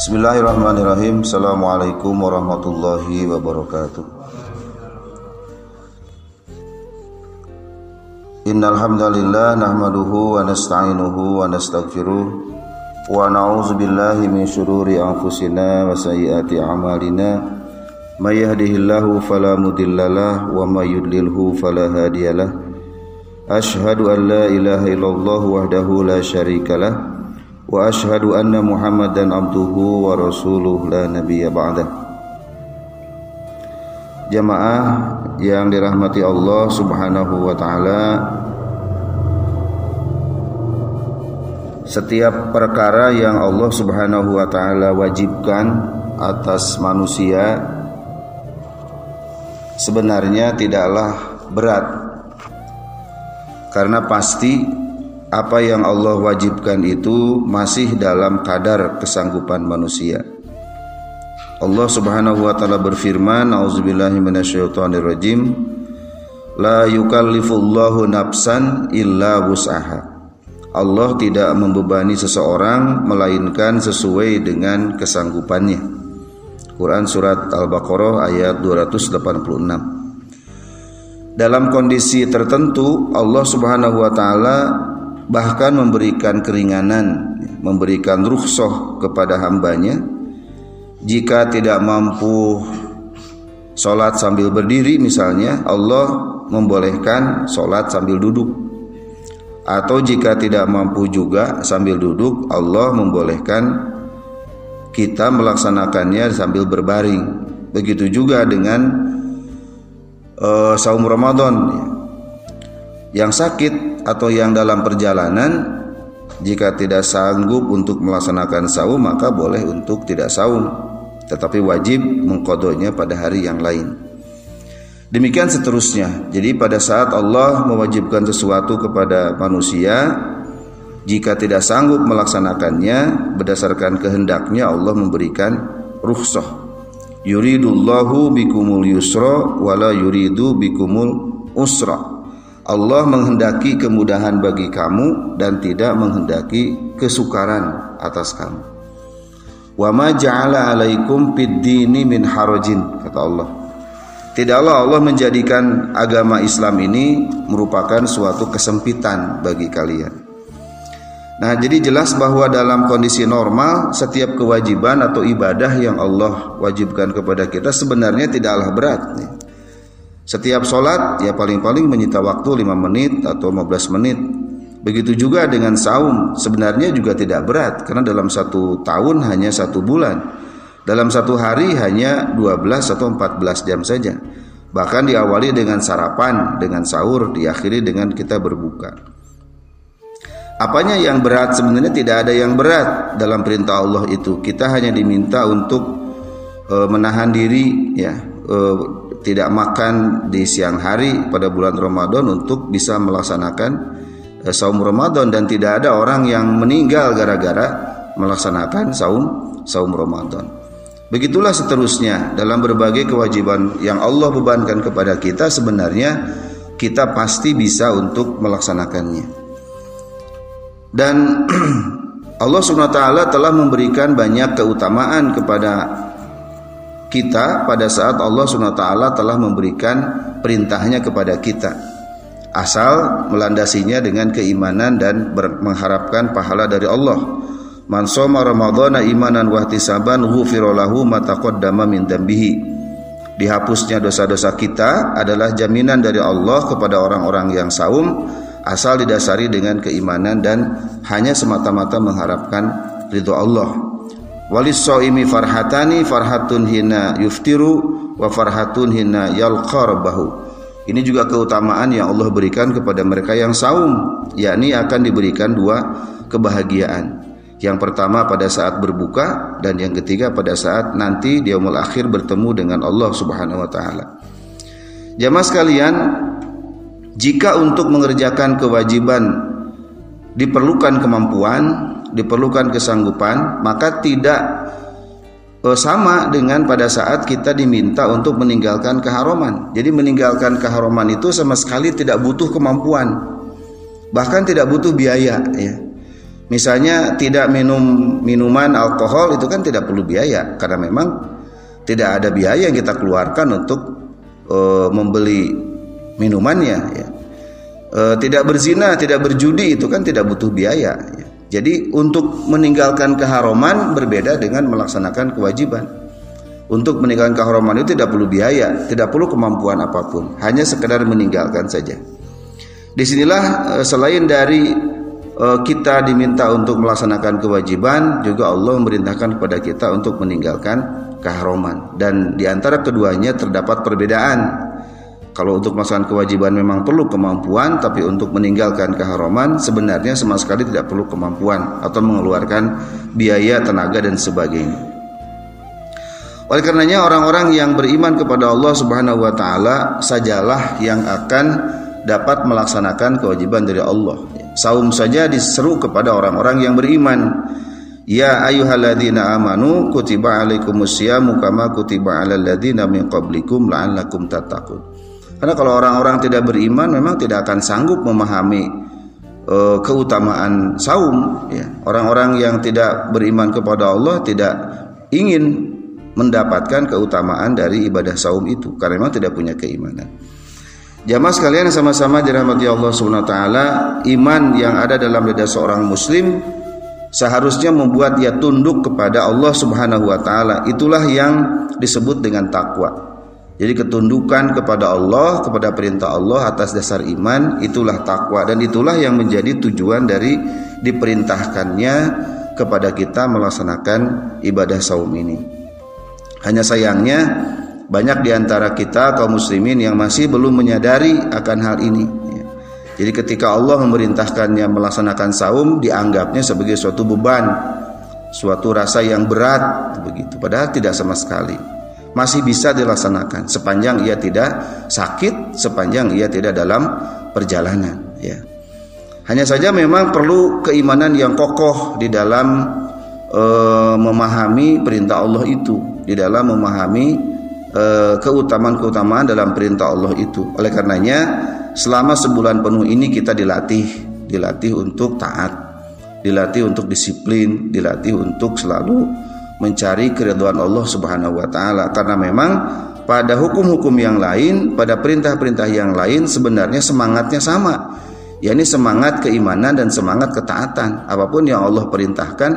Bismillahirrahmanirrahim. Assalamualaikum warahmatullahi wabarakatuh. Innal hamdalillah nahmaduhu wa nasta'inuhu wa nastaghfiruh wa na'udzu billahi min shururi anfusina wa sayyiati a'malina. May yahdihillahu fala mudhillalah wa may yudlilhu fala hadiyalah. Asyhadu an la ilaha illallah wahdahu la syarikalah wa asyhadu anna Muhammadan abduhu wa rasuluh la nabiyya ba'dah. Jamaah yang dirahmati Allah Subhanahu wa taala, setiap perkara yang Allah Subhanahu wa taala wajibkan atas manusia sebenarnya tidaklah berat, karena pasti apa yang Allah wajibkan itu masih dalam kadar kesanggupan manusia. Allah Subhanahu wa taala berfirman, A'udzubillahi minasyaitonirrajim, la yukallifullahu nafsan illa wus'aha. Allah tidak membebani seseorang melainkan sesuai dengan kesanggupannya. Quran surat Al-Baqarah ayat 286. Dalam kondisi tertentu Allah Subhanahu wa taala bahkan memberikan keringanan, memberikan rukhsah kepada hambanya. Jika tidak mampu sholat sambil berdiri misalnya, Allah membolehkan sholat sambil duduk. Atau jika tidak mampu juga sambil duduk, Allah membolehkan kita melaksanakannya sambil berbaring. Begitu juga dengan saum Ramadan. Yang sakit atau yang dalam perjalanan, jika tidak sanggup untuk melaksanakan saum, maka boleh untuk tidak saum, tetapi wajib mengqadanya pada hari yang lain. Demikian seterusnya. Jadi pada saat Allah mewajibkan sesuatu kepada manusia, jika tidak sanggup melaksanakannya berdasarkan kehendaknya, Allah memberikan rukhsah. Yuridullahu bikumul yusra wala yuridu bikumul usra. Allah menghendaki kemudahan bagi kamu dan tidak menghendaki kesukaran atas kamu. Wa ma ja'ala 'alaikum fid-dini min harajin, kata Allah. Tidaklah Allah menjadikan agama Islam ini merupakan suatu kesempitan bagi kalian. Nah, jadi jelas bahwa dalam kondisi normal setiap kewajiban atau ibadah yang Allah wajibkan kepada kita sebenarnya tidaklah berat. Setiap sholat ya paling-paling menyita waktu 5 menit atau 15 menit. Begitu juga dengan saum, sebenarnya juga tidak berat, karena dalam satu tahun hanya 1 bulan. Dalam satu hari hanya 12 atau 14 jam saja. Bahkan diawali dengan sarapan, dengan sahur, diakhiri dengan kita berbuka. Apanya yang berat? Sebenarnya tidak ada yang berat dalam perintah Allah itu. Kita hanya diminta untuk menahan diri, ya, tidak makan di siang hari pada bulan Ramadan untuk bisa melaksanakan saum Ramadan, dan tidak ada orang yang meninggal gara-gara melaksanakan saum Ramadan. Begitulah seterusnya dalam berbagai kewajiban yang Allah bebankan kepada kita, sebenarnya kita pasti bisa untuk melaksanakannya. Dan Allah Subhanahu wa taala telah memberikan banyak keutamaan kepada kita pada saat Allah Subhanahu wa taala telah memberikan perintahnya kepada kita, asal melandasinya dengan keimanan dan mengharapkan pahala dari Allah. Man shoma ramadhana imanan wa ihtisaban ghufira lahu ma taqaddama min dambihi. Dihapusnya dosa-dosa kita adalah jaminan dari Allah kepada orang-orang yang saum, asal didasari dengan keimanan dan hanya semata-mata mengharapkan ridho Allah. Walis-shaimi farhatani, farhatun hina yuftiru wa farhatun hina yalqa rabbahu. Ini juga keutamaan yang Allah berikan kepada mereka yang saum, yakni akan diberikan 2 kebahagiaan. Yang pertama pada saat berbuka, dan yang ketiga pada saat nanti di yaumul akhir bertemu dengan Allah Subhanahu wa taala. Jamaah sekalian, jika untuk mengerjakan kewajiban diperlukan kemampuan, diperlukan kesanggupan, maka tidak sama dengan pada saat kita diminta untuk meninggalkan keharaman. Jadi meninggalkan keharaman itu sama sekali tidak butuh kemampuan, bahkan tidak butuh biaya, ya. Misalnya tidak minum minuman alkohol, itu kan tidak perlu biaya karena memang tidak ada biaya yang kita keluarkan untuk membeli minumannya ya. Tidak berzina, tidak berjudi, itu kan tidak butuh biaya ya. Jadi untuk meninggalkan keharaman berbeda dengan melaksanakan kewajiban. Untuk meninggalkan keharaman itu tidak perlu biaya, tidak perlu kemampuan apapun, hanya sekedar meninggalkan saja. Disinilah selain dari kita diminta untuk melaksanakan kewajiban, juga Allah memerintahkan kepada kita untuk meninggalkan keharaman. Dan diantara keduanya terdapat perbedaan. Kalau untuk melaksanakan kewajiban memang perlu kemampuan, tapi untuk meninggalkan keharaman sebenarnya sama sekali tidak perlu kemampuan atau mengeluarkan biaya, tenaga dan sebagainya. Oleh karenanya orang-orang yang beriman kepada Allah Subhanahu wa taala sajalah yang akan dapat melaksanakan kewajiban dari Allah. Saum saja diseru kepada orang-orang yang beriman. Ya ayyuhalladzina amanu kutiba alaikumusyamu kama kutiba alal ladzina min qablikum la'allakum tattaqun. Karena kalau orang-orang tidak beriman memang tidak akan sanggup memahami keutamaan saum ya. Orang-orang yang tidak beriman kepada Allah tidak ingin mendapatkan keutamaan dari ibadah saum itu karena memang tidak punya keimanan. Jamaah sekalian sama-sama dirahmati Allah Subhanahu wa taala, iman yang ada dalam dada seorang muslim seharusnya membuat dia tunduk kepada Allah Subhanahu wa taala. Itulah yang disebut dengan takwa. Jadi ketundukan kepada Allah, kepada perintah Allah atas dasar iman, itulah takwa dan itulah yang menjadi tujuan dari diperintahkannya kepada kita melaksanakan ibadah saum ini. Hanya sayangnya banyak di antara kita kaum muslimin yang masih belum menyadari akan hal ini. Jadi ketika Allah memerintahkannya melaksanakan saum, dianggapnya sebagai suatu beban, suatu rasa yang berat begitu. Padahal tidak sama sekali. Masih bisa dilaksanakan sepanjang ia tidak sakit, sepanjang ia tidak dalam perjalanan ya. Hanya saja memang perlu keimanan yang kokoh di dalam memahami perintah Allah itu, di dalam memahami keutamaan-keutamaan dalam perintah Allah itu. Oleh karenanya selama sebulan penuh ini kita dilatih untuk taat, dilatih untuk disiplin, dilatih untuk selalu mencari keridhaan Allah Subhanahu wa taala karena memang pada hukum-hukum yang lain, pada perintah-perintah yang lain sebenarnya semangatnya sama, yakni semangat keimanan dan semangat ketaatan. Apapun yang Allah perintahkan,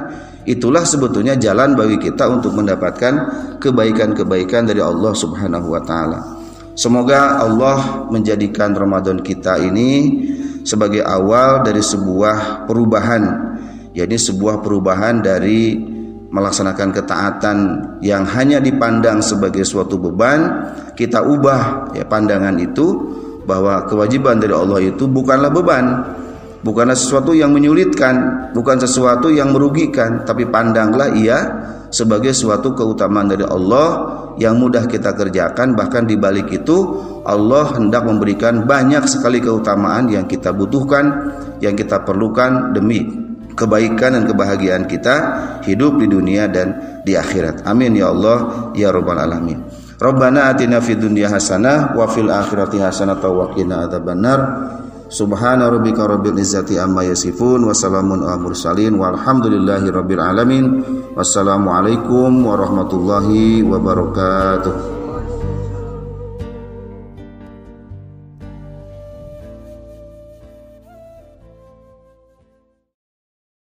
itulah sebetulnya jalan bagi kita untuk mendapatkan kebaikan-kebaikan dari Allah Subhanahu wa taala. Semoga Allah menjadikan Ramadan kita ini sebagai awal dari sebuah perubahan, yakni sebuah perubahan dari melaksanakan ketaatan yang hanya dipandang sebagai suatu beban, kita ubah ya pandangan itu bahwa kewajiban dari Allah itu bukanlah beban, bukanlah sesuatu yang menyulitkan, bukan sesuatu yang merugikan, tapi pandanglah ia sebagai suatu keutamaan dari Allah yang mudah kita kerjakan. Bahkan di balik itu Allah hendak memberikan banyak sekali keutamaan yang kita butuhkan, yang kita perlukan demi kebaikan dan kebahagiaan kita hidup di dunia dan di akhirat. Amin ya Allah ya rabbal alamin. Rabbana atina fid dunya hasanah wa fil akhirati hasanah wa qina adzabannar. Subhana rabbika rabbil izzati amma yasifun wa salamun alal mursalin walhamdulillahi rabbil alamin. Wassalamu alaikum warahmatullahi wabarakatuh.